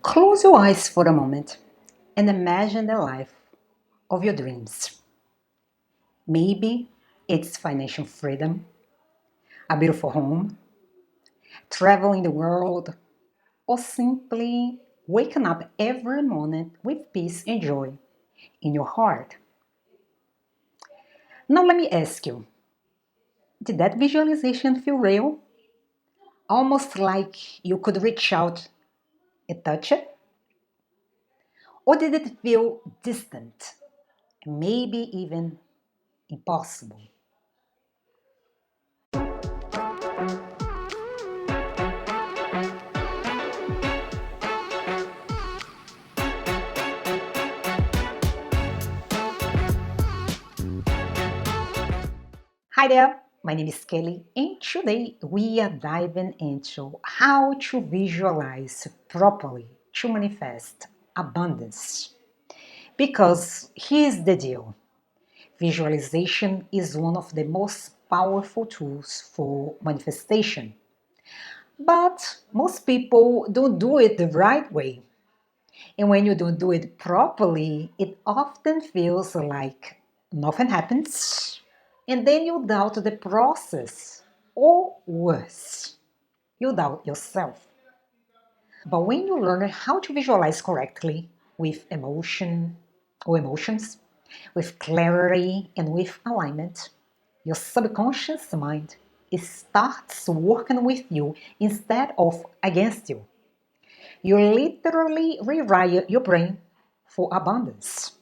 Close your eyes for a moment and imagine the life of your dreams. Maybe it's financial freedom, a beautiful home, traveling the world, or simply waking up every morning with peace and joy in your heart. Now, let me ask you, did that visualization feel real? Almost like you could reach out and touch it? Or did it feel distant, maybe even impossible? Hi there, my name is Kelly, and today we are diving into how to visualize properly to manifest abundance. Because here's the deal, visualization is one of the most powerful tools for manifestation. But most people don't do it the right way. And when you don't do it properly, it often feels like nothing happens. And then you doubt the process. Or worse, you doubt yourself. But when you learn how to visualize correctly with emotions, with clarity and with alignment, your subconscious mind starts working with you instead of against you. You literally rewire your brain for abundance.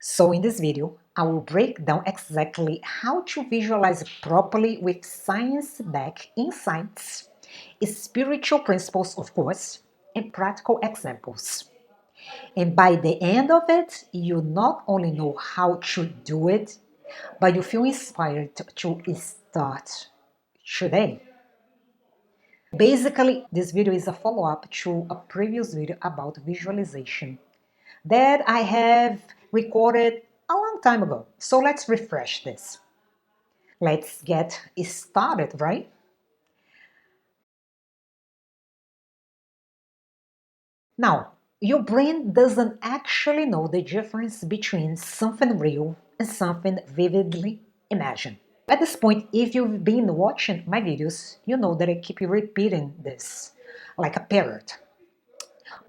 So in this video, I will break down exactly how to visualize properly with science-backed insights, spiritual principles, of course, and practical examples. And by the end of it, you not only know how to do it, but you feel inspired to start today. Basically, this video is a follow-up to a previous video about visualization that I have recorded a long time ago. So let's refresh this. Let's get started, right? Now, your brain doesn't actually know the difference between something real and something vividly imagined. At this point, if you've been watching my videos, you know that I keep repeating this like a parrot.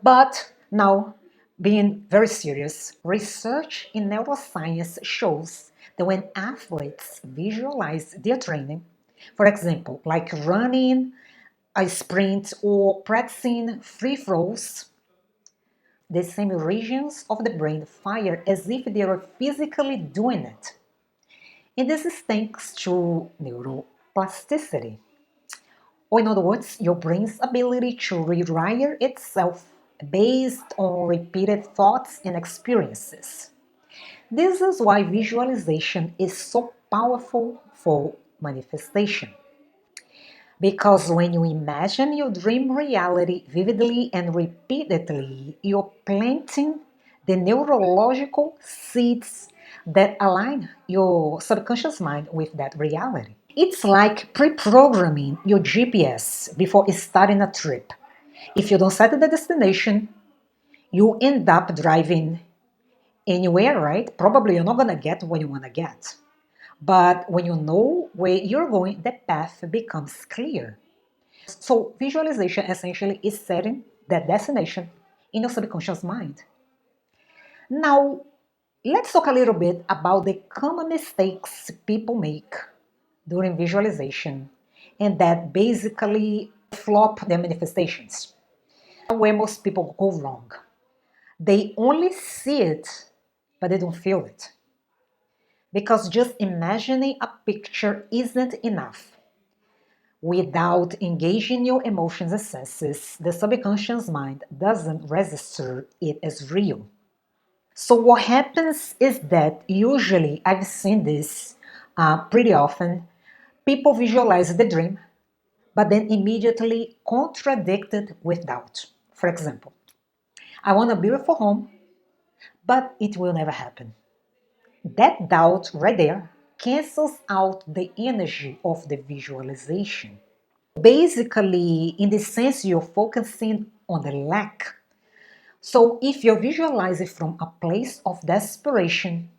But now, being very serious, research in neuroscience shows that when athletes visualize their training, for example, like running a sprint or practicing free throws, the same regions of the brain fire as if they were physically doing it. And this is thanks to neuroplasticity. Or in other words, your brain's ability to rewire itself based on repeated thoughts and experiences. This is why visualization is so powerful for manifestation. Because when you imagine your dream reality vividly and repeatedly, you're planting the neurological seeds that align your subconscious mind with that reality. It's like pre-programming your GPS before starting a trip. If you don't set the destination, you end up driving anywhere, right? Probably you're not gonna get where you wanna get. But when you know where you're going, the path becomes clear. So visualization essentially is setting that destination in your subconscious mind. Now, let's talk a little bit about the common mistakes people make during visualization and that basically flop their manifestations. Where most people go wrong. They only see it, but they don't feel it. Because just imagining a picture isn't enough. Without engaging your emotions and senses, the subconscious mind doesn't register it as real. So what happens is that usually I've seen this pretty often. People visualize the dream, but then immediately contradict it with doubt. For example, I want a beautiful home, but it will never happen. That doubt right there cancels out the energy of the visualization. Basically, in the sense you're focusing on the lack So if you visualize it from a place of desperation,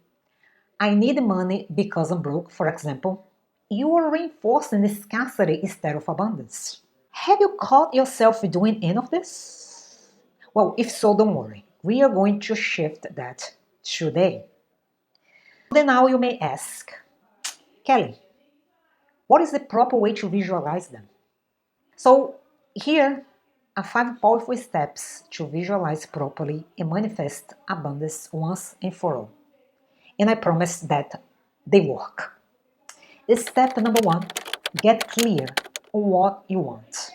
I need money because I'm broke, for example, you are reinforcing scarcity instead of abundance. Have you caught yourself doing any of this? Well, if so, don't worry. We are going to shift that today. Then now you may ask, Kelly, what is the proper way to visualize them? So here are 5 powerful steps to visualize properly and manifest abundance once and for all. And I promise that they work. Step number 1, get clear on what you want.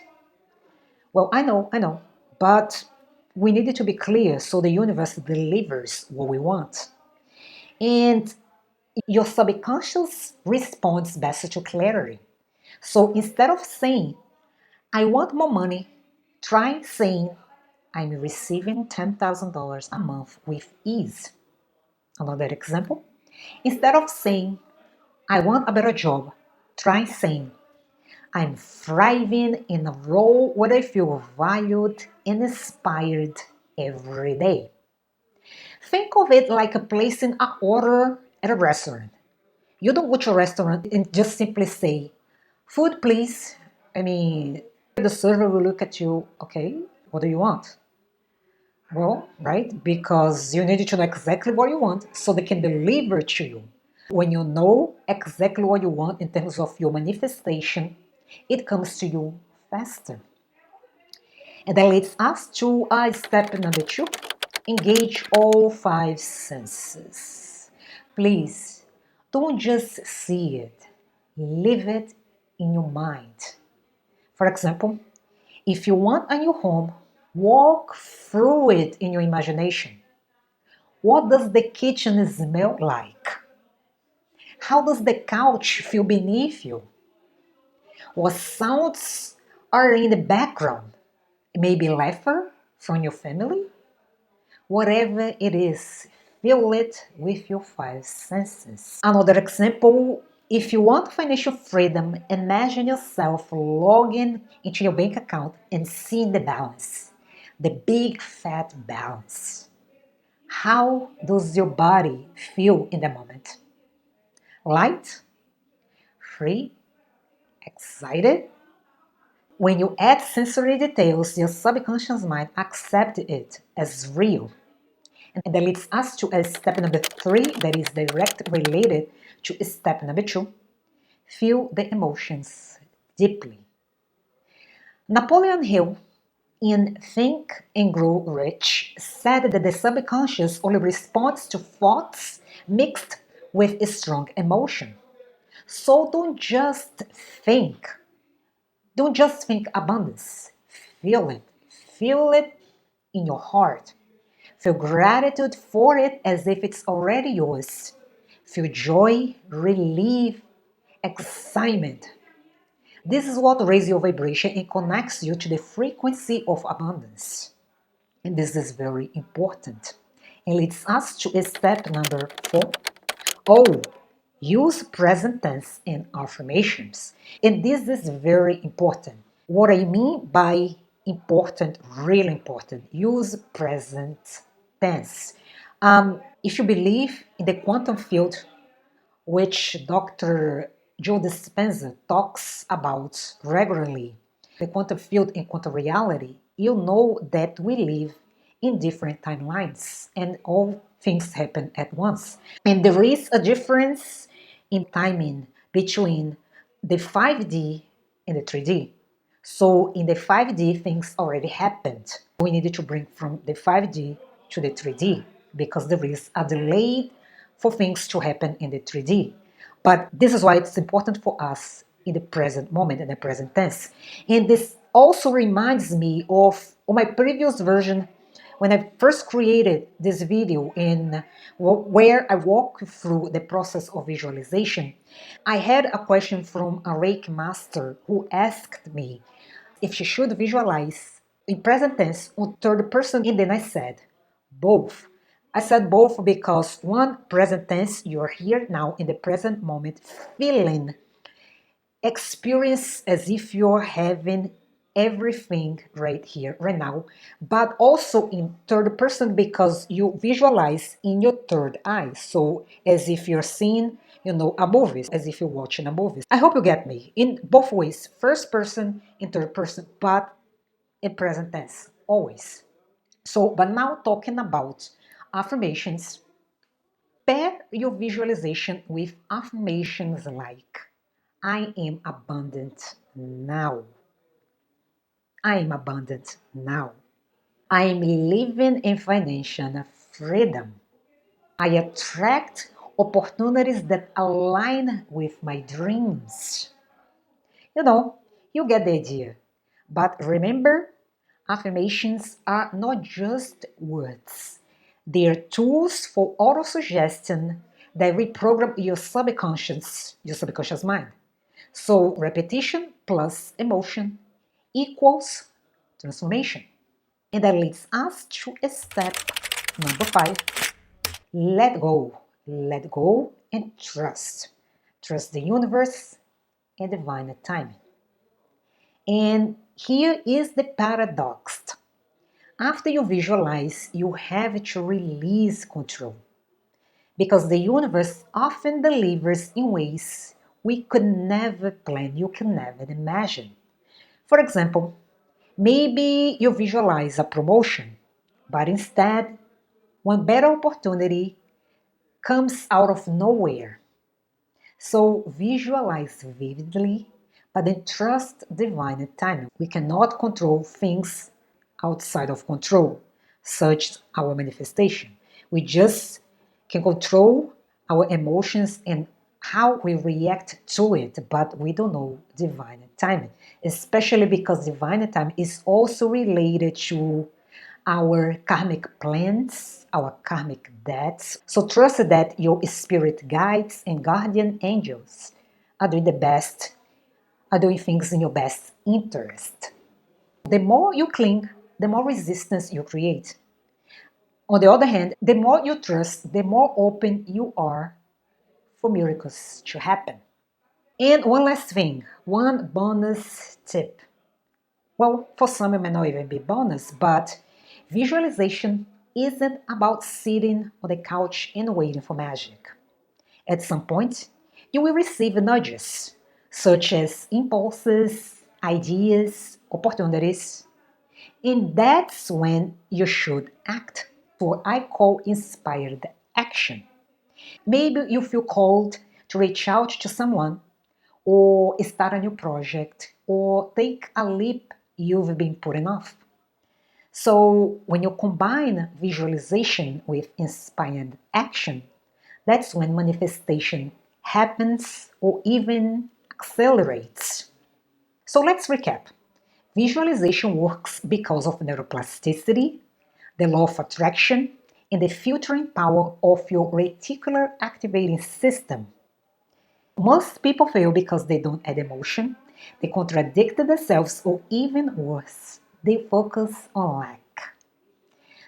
Well, I know, but we need to be clear so the universe delivers what we want. And your subconscious responds best to clarity. So instead of saying, I want more money, try saying, I'm receiving $10,000 a month with ease. Another example, instead of saying, I want a better job, try saying, I'm thriving in a role where I feel valued and inspired every day. Think of it like placing an order at a restaurant. You don't go to a restaurant and just simply say, food please. The server will look at you, okay, what do you want? Well, right, because you need to know exactly what you want so they can deliver to you. When you know exactly what you want in terms of your manifestation, it comes to you faster. And that leads us to step number 2, engage all 5 senses. Please, don't just see it, live it in your mind. For example, if you want a new home, walk through it in your imagination. What does the kitchen smell like? How does the couch feel beneath you? What sounds are in the background? Maybe laughter from your family? Whatever it is, feel it with your 5 senses. Another example, if you want financial freedom, imagine yourself logging into your bank account and seeing the balance, the big fat balance. How does your body feel in the moment? Light? Free? Excited? When you add sensory details, your subconscious mind accepts it as real. And that leads us to step number 3 that is direct related to step number 2. Feel the emotions deeply. Napoleon Hill, in Think and Grow Rich, said that the subconscious only responds to thoughts mixed with a strong emotion. So don't just think abundance. Feel it. Feel it in your heart. Feel gratitude for it as if it's already yours. Feel joy, relief, excitement. This is what raises your vibration and connects you to the frequency of abundance. And this is very important. And leads us to step number 4. Oh, use present tense in affirmations. And this is very important. What I mean by important, really important, use present tense. If you believe in the quantum field, which Dr. Joe Dispenza talks about regularly, the quantum field and quantum reality, you know that we live in different timelines and all things happen at once. And there is a difference in timing between the 5D and the 3D. So in the 5D, things already happened. We needed to bring from the 5D to the 3D because there is a delay for things to happen in the 3D. But this is why it's important for us in the present moment, in the present tense. And this also reminds me of my previous version when I first created this video in where I walk through the process of visualization. I had a question from a Reiki master who asked me if she should visualize in present tense or third person, and then I said both. I said both because one, present tense, you're here now in the present moment, feeling, experience as if you're having everything right here, right now, but also in third person because you visualize in your third eye. So as if you're seeing, a movie, as if you're watching a movie. I hope you get me. In both ways, first person and third person, but in present tense, always. So, but now talking about affirmations, pair your visualization with affirmations like, I am abundant now. I am abundant now. I am living in financial freedom. I attract opportunities that align with my dreams. You know, you get the idea. But remember, affirmations are not just words. They are tools for autosuggestion that reprogram your subconscious mind. So repetition plus emotion equals transformation. And that leads us to step number 5. Let go. Let go and trust. Trust the universe and divine timing. And here is the paradox. After you visualize, you have to release control because the universe often delivers in ways we could never plan, you can never imagine. For example, maybe you visualize a promotion, but instead, one better opportunity comes out of nowhere. So visualize vividly, but then trust divine timing. We cannot control things outside of control, such our manifestation. We just can control our emotions and how we react to it, but we don't know divine timing, especially because divine timing is also related to our karmic plans, our karmic debts. So trust that your spirit guides and guardian angels are doing the best, are doing things in your best interest. The more you cling, the more resistance you create. On the other hand, the more you trust, the more open you are for miracles to happen. And one last thing, one bonus tip. Well, for some, it may not even be bonus, but visualization isn't about sitting on the couch and waiting for magic. At some point, you will receive nudges, such as impulses, ideas, opportunities, and that's when you should act. What I call inspired action. Maybe you feel called to reach out to someone or start a new project or take a leap you've been putting off. So, when you combine visualization with inspired action, that's when manifestation happens or even accelerates. So, let's recap. Visualization works because of neuroplasticity, the law of attraction, and the filtering power of your reticular activating system. Most people fail because they don't add emotion, they contradict themselves, or even worse, they focus on lack.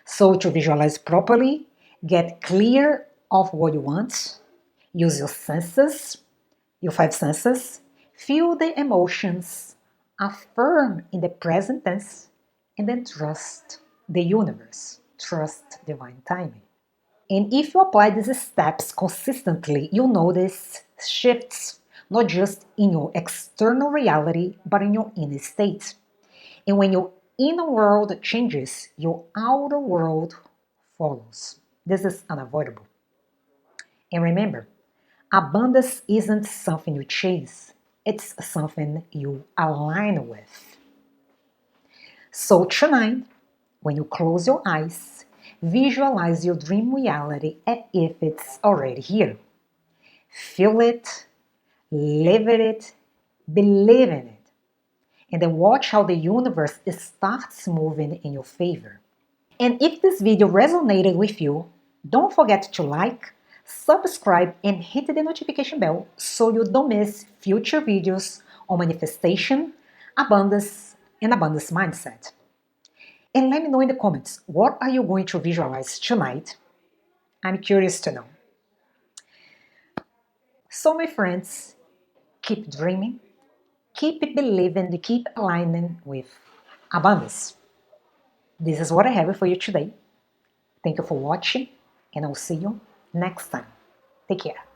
So, to visualize properly, get clear of what you want, use your senses, your 5 senses, feel the emotions, affirm in the present tense, and then trust the universe, trust divine timing. And if you apply these steps consistently, you'll notice shifts, not just in your external reality, but in your inner state. And when your inner world changes, your outer world follows. This is unavoidable. And remember, abundance isn't something you chase, it's something you align with. So tonight, when you close your eyes, visualize your dream reality as if it's already here. Feel it, live it, believe in it, and then watch how the universe starts moving in your favor. And if this video resonated with you, don't forget to like, subscribe, and hit the notification bell so you don't miss future videos on manifestation, abundance, and abundance mindset. And let me know in the comments, what are you going to visualize tonight? I'm curious to know. So my friends, keep dreaming, keep believing, keep aligning with abundance. This is what I have for you today. Thank you for watching, and I'll see you next time. Take care.